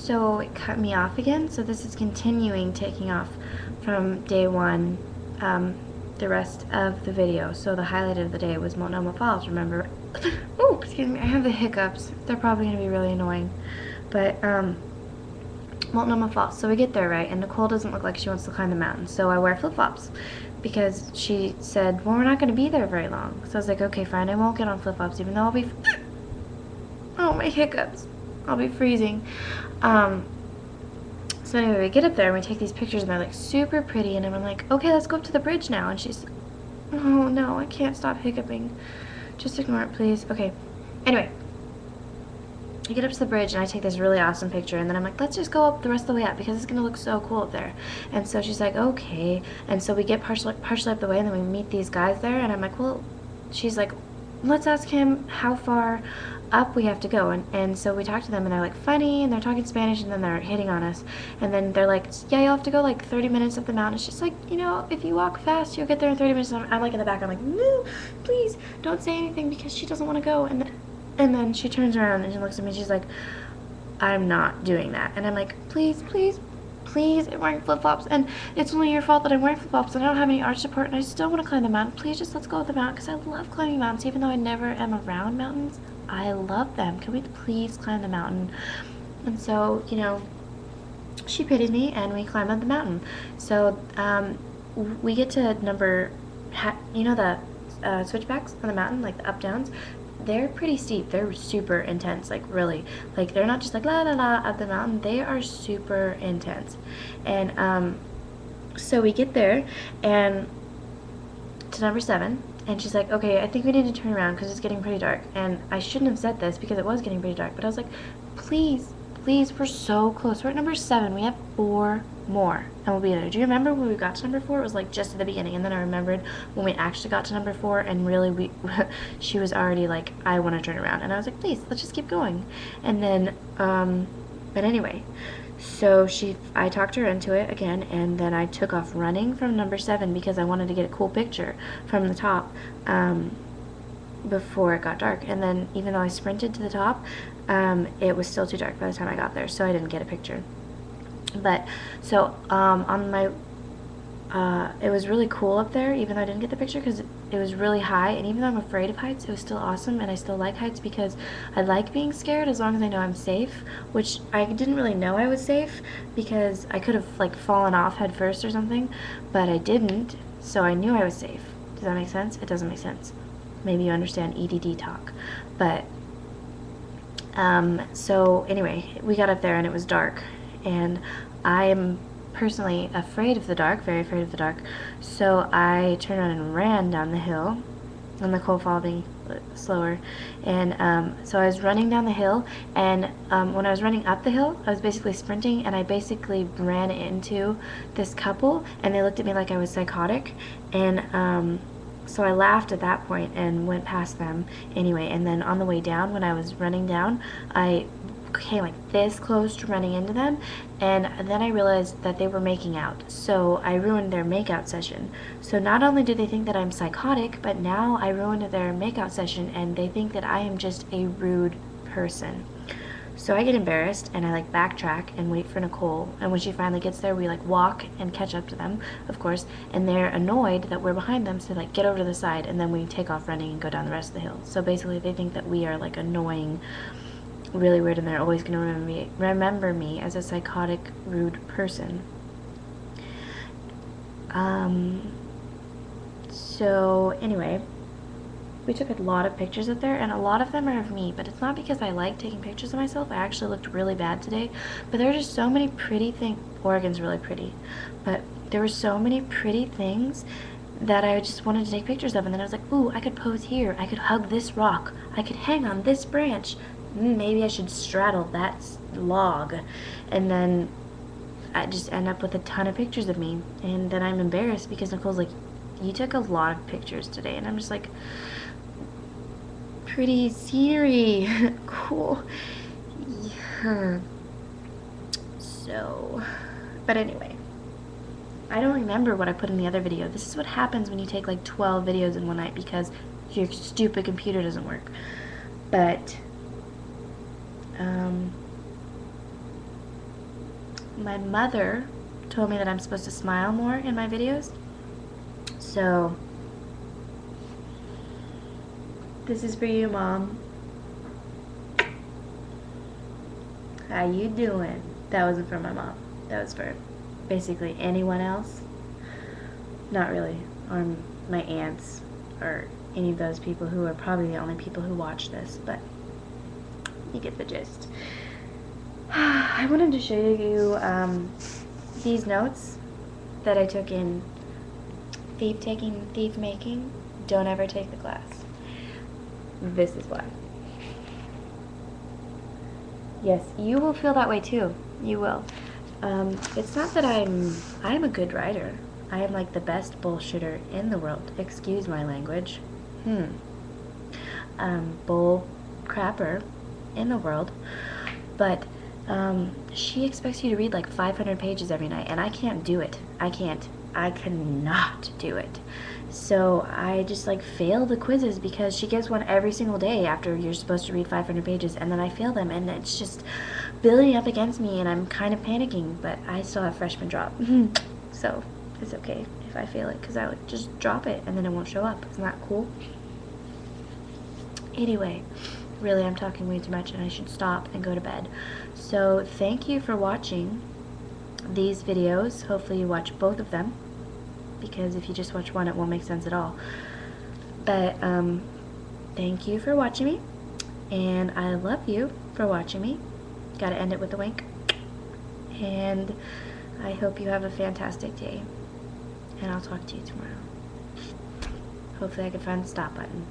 So it cut me off again. So this is continuing taking off from day one, the rest of the video. So the highlight of the day was Multnomah Falls, remember? Oh, excuse me, I have the hiccups. They're probably going to be really annoying. But, Multnomah Falls. So we get there, right? And Nicole doesn't look like she wants to climb the mountain. So I wear flip-flops because she said, well, we're not going to be there very long. So I was like, okay, fine. I won't get on flip-flops even though I'll be... Oh, my hiccups. I'll be freezing. So anyway, we get up there and we take these pictures and they're like super pretty and I'm like, okay, let's go up to the bridge now. And she's, oh no, I can't stop hiccuping. Just ignore it, please. Okay. Anyway, I get up to the bridge and I take this really awesome picture and then I'm like, let's just go up the rest of the way up because it's going to look so cool up there. And so she's like, okay. And so we get partially up the way and then we meet these guys there and I'm like, well, she's like, let's ask him how far up we have to go. And so we talk to them and they're like funny and they're talking Spanish and then they're hitting on us. And then they're like, yeah, you'll have to go like 30 minutes up the mountain. She's like, you know, if you walk fast, you'll get there in 30 minutes. I'm like in the back, I'm like, no, please don't say anything because she doesn't want to go. And then she turns around and she looks at me and she's like, I'm not doing that. And I'm like, please, please, please, I'm wearing flip-flops and it's only your fault that I'm wearing flip-flops and I don't have any arch support and I still want to climb the mountain. Please just let's go up the mountain because I love climbing mountains even though I never am around mountains. I love them. Can we please climb the mountain? And so, you know, she pitied me and we climb up the mountain. So we get to you know the switchbacks on the mountain, like the up-downs? They're pretty steep. They're super intense, like really. Like they're not just like la la la up the mountain. They are super intense. And so we get there and to number 7 and she's like, okay, I think we need to turn around because it's getting pretty dark. And I shouldn't have said this because it was getting pretty dark, but I was like, please, please, we're so close. We're at number 7. We have 4 more and we'll be there. Do you remember when we got to number 4? It was like just at the beginning, and then I remembered when we actually got to number 4 and really she was already like, I want to turn around. And I was like, please, let's just keep going. And then, but anyway, so I talked her into it again, and then I took off running from number 7 because I wanted to get a cool picture from the top before it got dark. And then even though I sprinted to the top, it was still too dark by the time I got there, so I didn't get a picture. But so on my it was really cool up there, even though I didn't get the picture because it was really high, and even though I'm afraid of heights, it was still awesome, and I still like heights because I like being scared as long as I know I'm safe, which I didn't really know I was safe because I could have like fallen off head first or something, but I didn't, so I knew I was safe. Does that make sense? It doesn't make sense. Maybe you understand EDD talk, but so anyway, we got up there and it was dark, and I am personally afraid of the dark, very afraid of the dark, so I turned around and ran down the hill, and Nicole followed me slower, and so I was running down the hill, and when I was running up the hill, I was basically sprinting, and I basically ran into this couple, and they looked at me like I was psychotic, and so I laughed at that point and went past them anyway, and then on the way down, when I was running down, I came like this close to running into them, and then I realized that they were making out, so I ruined their makeout session. So not only do they think that I'm psychotic, but now I ruined their makeout session and they think that I am just a rude person. So I get embarrassed and I like backtrack and wait for Nicole, and when she finally gets there, we like walk and catch up to them, of course, and they're annoyed that we're behind them, so they like get over to the side, and then we take off running and go down the rest of the hill. So basically they think that we are like annoying, really weird, and they're always going to remember me as a psychotic, rude person. So anyway, we took a lot of pictures up there, and a lot of them are of me, but it's not because I like taking pictures of myself. I actually looked really bad today, but there were just so many pretty things. Oregon's really pretty, but there were so many pretty things that I just wanted to take pictures of, and then I was like, ooh, I could pose here, I could hug this rock, I could hang on this branch, maybe I should straddle that log, and then I just end up with a ton of pictures of me, and then I'm embarrassed because Nicole's like, you took a lot of pictures today, and I'm just like, pretty scenery, cool, yeah. So, but anyway, I don't remember what I put in the other video. This is what happens when you take like 12 videos in one night because your stupid computer doesn't work. But my mother told me that I'm supposed to smile more in my videos. So, this is for you, Mom. How you doing? That wasn't for my mom. That was for basically anyone else. Not really. Or my aunts, or any of those people who are probably the only people who watch this, but you get the gist. I wanted to show you these notes that I took in Thief Taking, Thief Making. Don't ever take the class. This is why. Yes, you will feel that way too. You will. It's not that I'm a good writer. I am like the best bullshitter in the world. Excuse my language. Bull crapper in the world. But she expects you to read like 500 pages every night, and I can't do it. I cannot do it. So I just like fail the quizzes because she gives one every single day after you're supposed to read 500 pages, and then I fail them, and it's just building up against me, and I'm kind of panicking, but I still have freshman drop. So it's okay if I fail it, because I would just drop it and then it won't show up. Isn't that cool? Anyway, really, I'm talking way too much and I should stop and go to bed. So thank you for watching these videos. Hopefully you watch both of them, because if you just watch one, it won't make sense at all. But thank you for watching me, and I love you for watching me. Gotta end it with a wink. And I hope you have a fantastic day, and I'll talk to you tomorrow. Hopefully I can find the stop button.